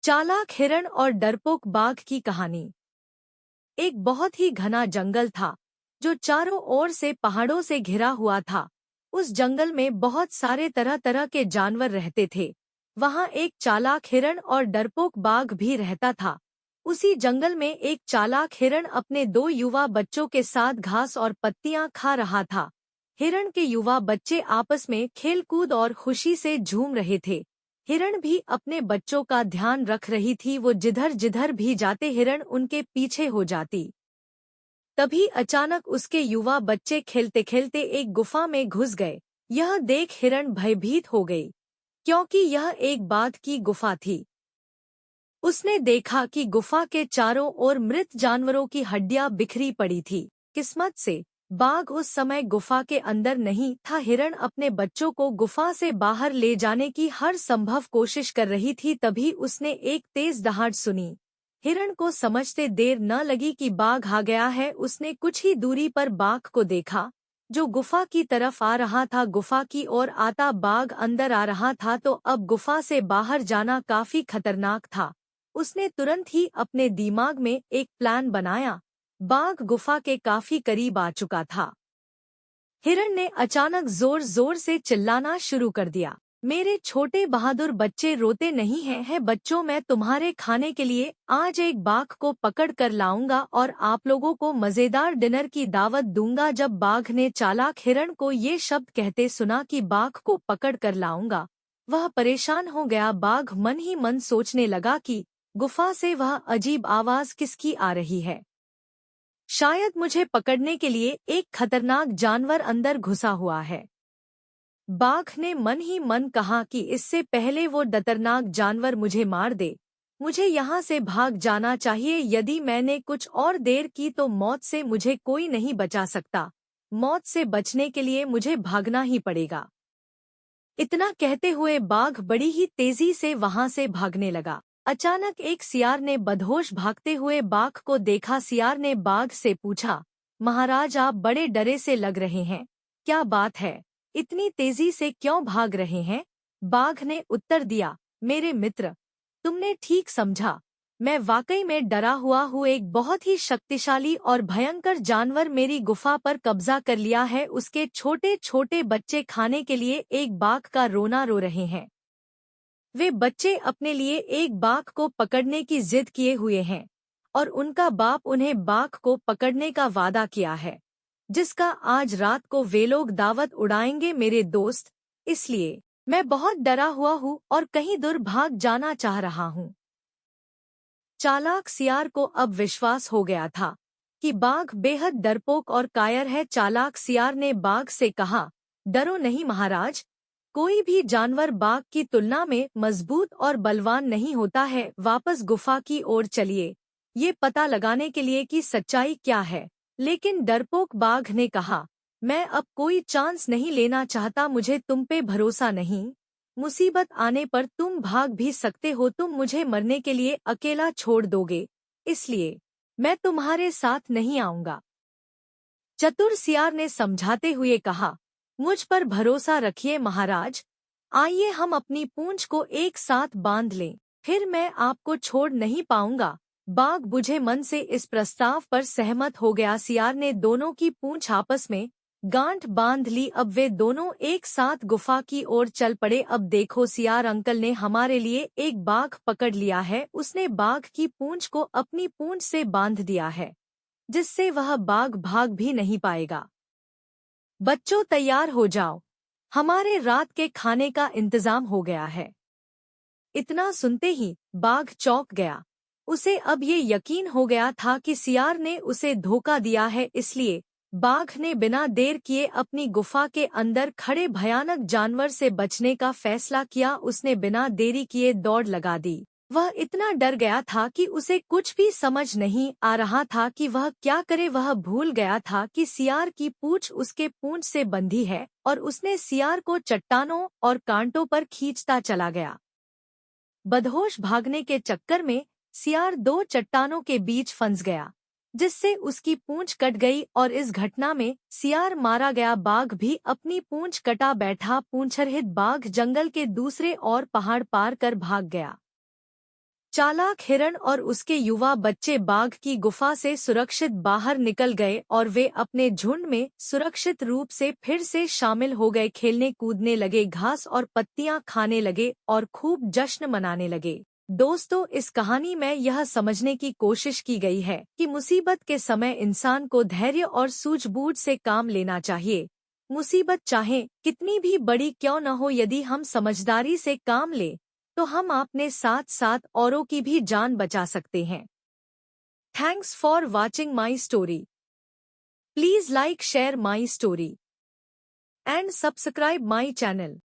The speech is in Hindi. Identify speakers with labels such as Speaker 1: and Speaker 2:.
Speaker 1: चालाक हिरण और डरपोक बाघ की कहानी। एक बहुत ही घना जंगल था जो चारों ओर से पहाड़ों से घिरा हुआ था। उस जंगल में बहुत सारे तरह तरह के जानवर रहते थे। वहाँ एक चालाक हिरण और डरपोक बाघ भी रहता था। उसी जंगल में एक चालाक हिरण अपने दो युवा बच्चों के साथ घास और पत्तियां खा रहा था। हिरण के युवा बच्चे आपस में खेलकूद और खुशी से झूम रहे थे। हिरण भी अपने बच्चों का ध्यान रख रही थी। वो जिधर जिधर भी जाते हिरण उनके पीछे हो जाती। तभी अचानक उसके युवा बच्चे खेलते खेलते एक गुफा में घुस गए। यह देख हिरण भयभीत हो गई, क्योंकि यह एक बाघ की गुफा थी। उसने देखा कि गुफा के चारों ओर मृत जानवरों की हड्डियां बिखरी पड़ी थी। किस्मत से बाघ उस समय गुफा के अंदर नहीं था। हिरण अपने बच्चों को गुफा से बाहर ले जाने की हर संभव कोशिश कर रही थी। तभी उसने एक तेज दहाड़ सुनी। हिरण को समझते देर न लगी कि बाघ आ गया है। उसने कुछ ही दूरी पर बाघ को देखा जो गुफा की तरफ आ रहा था। गुफा की ओर आता बाघ अंदर आ रहा था तो अब गुफा से बाहर जाना काफी खतरनाक था। उसने तुरंत ही अपने दिमाग में एक प्लान बनाया। बाघ गुफा के काफी करीब आ चुका था। हिरण ने अचानक जोर जोर से चिल्लाना शुरू कर दिया, मेरे छोटे बहादुर बच्चे रोते नहीं हैं बच्चों, मैं तुम्हारे खाने के लिए आज एक बाघ को पकड़ कर लाऊंगा और आप लोगों को मजेदार डिनर की दावत दूंगा। जब बाघ ने चालाक हिरण को ये शब्द कहते सुना कि बाघ को पकड़ कर लाऊंगा, वह परेशान हो गया। बाघ मन ही मन सोचने लगा कि गुफा से वह अजीब आवाज किसकी आ रही है। शायद मुझे पकड़ने के लिए एक खतरनाक जानवर अंदर घुसा हुआ है। बाघ ने मन ही मन कहा कि इससे पहले वो खतरनाक जानवर मुझे मार दे, मुझे यहाँ से भाग जाना चाहिए। यदि मैंने कुछ और देर की तो मौत से मुझे कोई नहीं बचा सकता। मौत से बचने के लिए मुझे भागना ही पड़ेगा। इतना कहते हुए बाघ बड़ी ही तेजी से वहां से भागने लगा। अचानक एक सियार ने बदहोश भागते हुए बाघ को देखा। सियार ने बाघ से पूछा, महाराज आप बड़े डरे से लग रहे हैं, क्या बात है, इतनी तेजी से क्यों भाग रहे हैं? बाघ ने उत्तर दिया, मेरे मित्र, तुमने ठीक समझा, मैं वाकई में डरा हुआ हूँ। एक बहुत ही शक्तिशाली और भयंकर जानवर मेरी गुफा पर कब्जा कर लिया है। उसके छोटे छोटे बच्चे खाने के लिए एक बाघ का रोना रो रहे हैं। वे बच्चे अपने लिए एक बाघ को पकड़ने की जिद किए हुए हैं और उनका बाप उन्हें बाघ को पकड़ने का वादा किया है, जिसका आज रात को वे लोग दावत उड़ाएंगे मेरे दोस्त। इसलिए मैं बहुत डरा हुआ हूँ और कहीं दूर भाग जाना चाह रहा हूँ। चालाक सियार को अब विश्वास हो गया था कि बाघ बेहद डरपोक और कायर है। चालाक सियार ने बाघ से कहा, डरो नहीं महाराज, कोई भी जानवर बाघ की तुलना में मजबूत और बलवान नहीं होता है। वापस गुफा की ओर चलिए, ये पता लगाने के लिए कि सच्चाई क्या है। लेकिन डरपोक बाघ ने कहा, मैं अब कोई चांस नहीं लेना चाहता, मुझे तुम पे भरोसा नहीं। मुसीबत आने पर तुम भाग भी सकते हो, तुम मुझे मरने के लिए अकेला छोड़ दोगे, इसलिए मैं तुम्हारे साथ नहीं आऊंगा। चतुर सियार ने समझाते हुए कहा, मुझ पर भरोसा रखिए महाराज, आइए हम अपनी पूंछ को एक साथ बांध लें, फिर मैं आपको छोड़ नहीं पाऊंगा। बाघ बुझे मन से इस प्रस्ताव पर सहमत हो गया। सियार ने दोनों की पूंछ आपस में गांठ बांध ली। अब वे दोनों एक साथ गुफा की ओर चल पड़े। अब देखो सियार अंकल ने हमारे लिए एक बाघ पकड़ लिया है। उसने बाघ की पूंछ को अपनी पूंछ से बांध दिया है, जिससे वह बाघ भाग भी नहीं पाएगा। बच्चों तैयार हो जाओ, हमारे रात के खाने का इंतजाम हो गया है। इतना सुनते ही बाघ चौंक गया। उसे अब ये यकीन हो गया था कि सियार ने उसे धोखा दिया है। इसलिए बाघ ने बिना देर किए अपनी गुफा के अंदर खड़े भयानक जानवर से बचने का फैसला किया। उसने बिना देरी किए दौड़ लगा दी। वह इतना डर गया था कि उसे कुछ भी समझ नहीं आ रहा था कि वह क्या करे। वह भूल गया था कि सियार की पूंछ उसके पूंछ से बंधी है और उसने सियार को चट्टानों और कांटों पर खींचता चला गया। बदहोश भागने के चक्कर में सियार दो चट्टानों के बीच फंस गया, जिससे उसकी पूंछ कट गई और इस घटना में सियार मारा गया। बाघ भी अपनी पूंछ कटा बैठा। पूंछरहित बाघ जंगल के दूसरे ओर पहाड़ पार कर भाग गया। चालाक हिरण और उसके युवा बच्चे बाघ की गुफा से सुरक्षित बाहर निकल गए और वे अपने झुंड में सुरक्षित रूप से फिर से शामिल हो गए, खेलने कूदने लगे, घास और पत्तियां खाने लगे और खूब जश्न मनाने लगे। दोस्तों, इस कहानी में यह समझने की कोशिश की गई है कि मुसीबत के समय इंसान को धैर्य और सूझबूझ से काम लेना चाहिए। मुसीबत चाहे कितनी भी बड़ी क्यों न हो, यदि हम समझदारी से काम लें तो हम अपने साथ साथ औरों की भी जान बचा सकते हैं। Thanks for watching my story. Please like share my story and subscribe my channel.